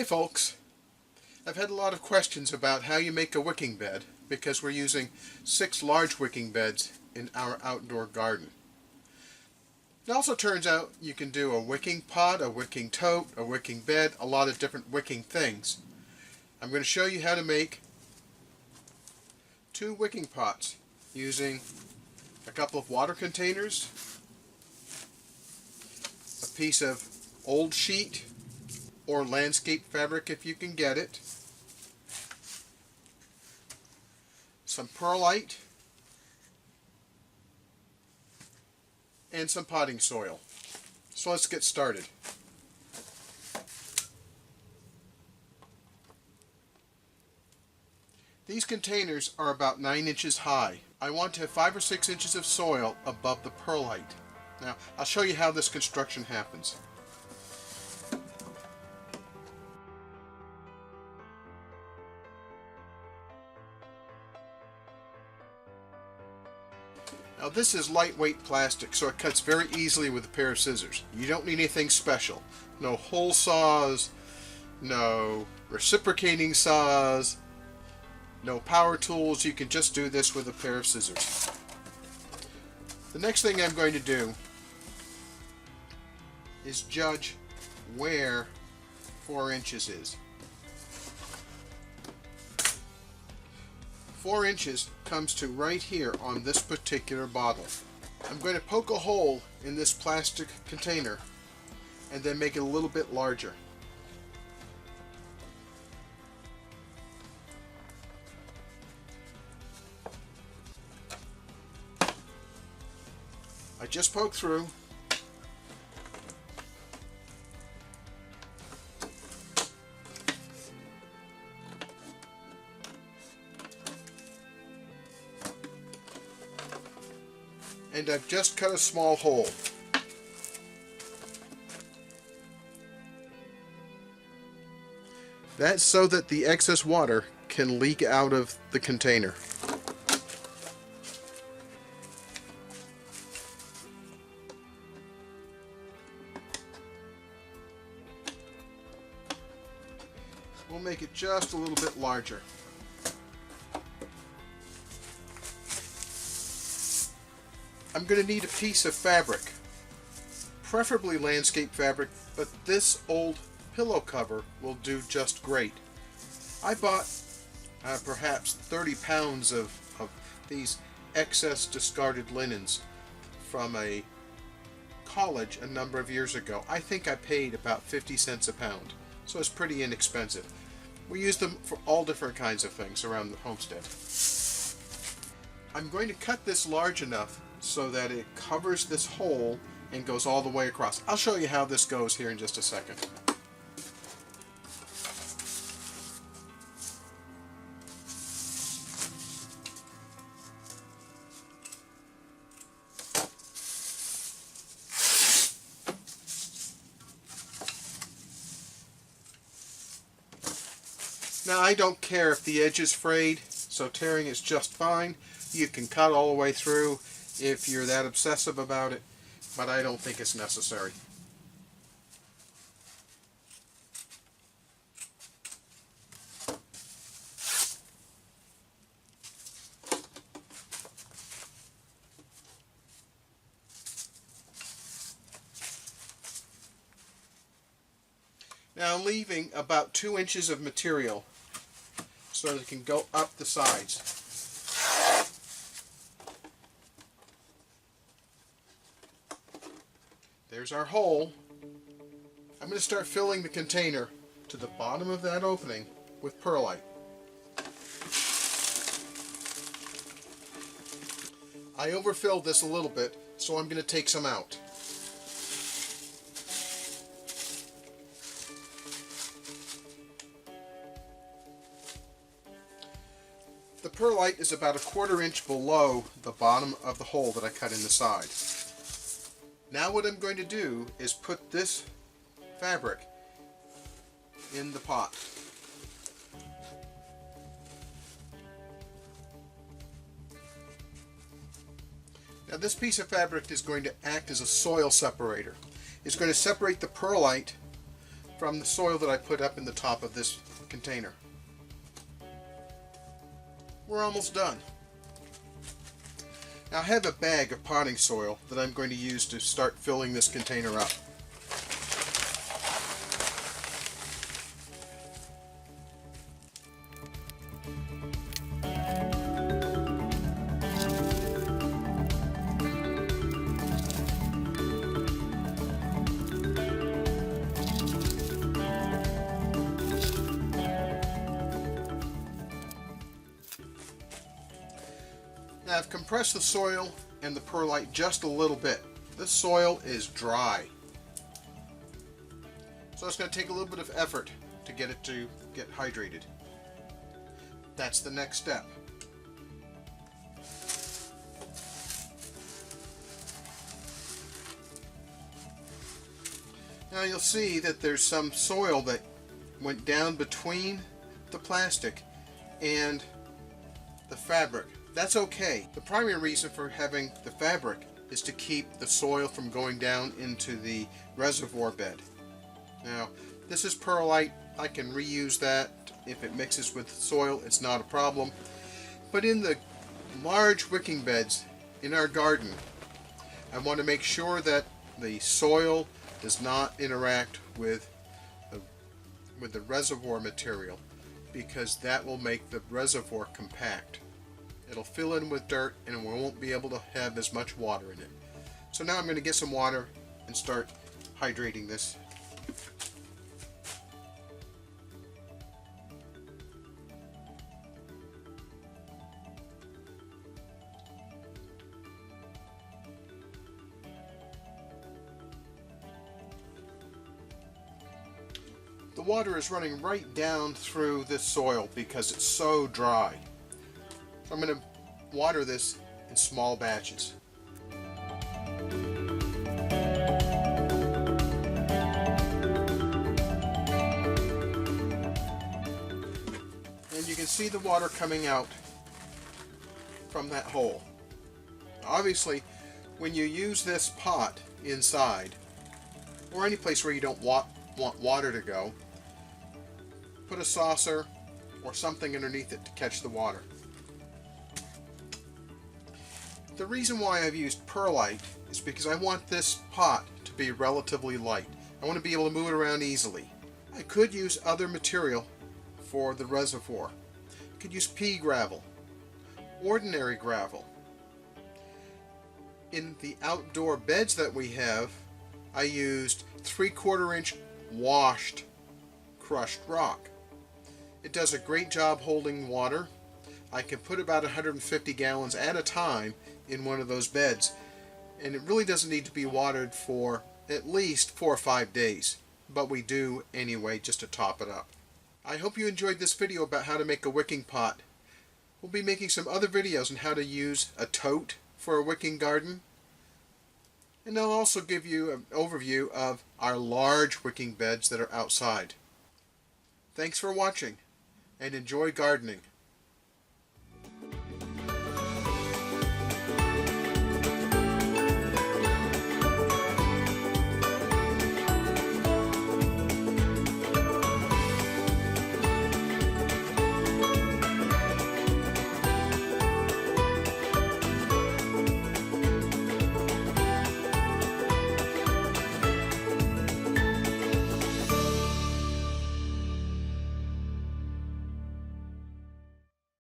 Hey folks, I've had a lot of questions about how you make a wicking bed because we're using 6 large wicking beds in our outdoor garden. It also turns out you can do a wicking pot, a wicking tote, a wicking bed, a lot of different wicking things. I'm going to show you how to make 2 wicking pots using a couple of water containers, a piece of old sheet or landscape fabric if you can get it, some perlite, and some potting soil. So let's get started. These containers are about 9 inches high. I want to have 5 or 6 inches of soil above the perlite. Now, I'll show you how this construction happens. Now this is lightweight plastic, so it cuts very easily with a pair of scissors. You don't need anything special. No hole saws, no reciprocating saws, no power tools. You can just do this with a pair of scissors. The next thing I'm going to do is judge where 4 inches is. 4 inches comes to right here on this particular bottle. I'm going to poke a hole in this plastic container and then make it a little bit larger. I just poked through. And I've just cut a small hole. That's so that the excess water can leak out of the container. We'll make it just a little bit larger. I'm going to need a piece of fabric, preferably landscape fabric, but this old pillow cover will do just great. I bought perhaps 30 pounds of these excess discarded linens from a college a number of years ago. I think I paid about 50 cents a pound, so it's pretty inexpensive. We use them for all different kinds of things around the homestead. I'm going to cut this large enough so that it covers this hole and goes all the way across. I'll show you how this goes here in just a second. Now I don't care if the edge is frayed, so tearing is just fine. You can cut all the way through if you're that obsessive about it, but I don't think it's necessary. Now I'm leaving about 2 inches of material so that it can go up the sides. There's our hole. I'm going to start filling the container to the bottom of that opening with perlite. I overfilled this a little bit, so I'm going to take some out. The perlite is about a 1/4 inch below the bottom of the hole that I cut in the side. Now what I'm going to do is put this fabric in the pot. Now this piece of fabric is going to act as a soil separator. It's going to separate the perlite from the soil that I put up in the top of this container. We're almost done. Now I have a bag of potting soil that I'm going to use to start filling this container up. Now I've compressed the soil and the perlite just a little bit. This soil is dry, so it's going to take a little bit of effort to get it to get hydrated. That's the next step. Now you'll see that there's some soil that went down between the plastic and the fabric. That's okay. The primary reason for having the fabric is to keep the soil from going down into the reservoir bed. Now, this is perlite. I can reuse that. If it mixes with soil, it's not a problem. But in the large wicking beds in our garden, I want to make sure that the soil does not interact with the reservoir material, because that will make the reservoir compact. It'll fill in with dirt and we won't be able to have as much water in it. So now I'm going to get some water and start hydrating this. The water is running right down through this soil because it's so dry. So I'm going to water this in small batches. And you can see the water coming out from that hole. Obviously, when you use this pot inside, or any place where you don't want water to go, put a saucer or something underneath it to catch the water. The reason why I've used perlite is because I want this pot to be relatively light. I want to be able to move it around easily. I could use other material for the reservoir. I could use pea gravel, ordinary gravel. In the outdoor beds that we have, I used 3/4 inch washed crushed rock. It does a great job holding water. I can put about 150 gallons at a time in one of those beds, and it really doesn't need to be watered for at least 4 or 5 days, but we do anyway just to top it up. I hope you enjoyed this video about how to make a wicking pot. We'll be making some other videos on how to use a tote for a wicking garden, and I'll also give you an overview of our large wicking beds that are outside. Thanks for watching, and enjoy gardening.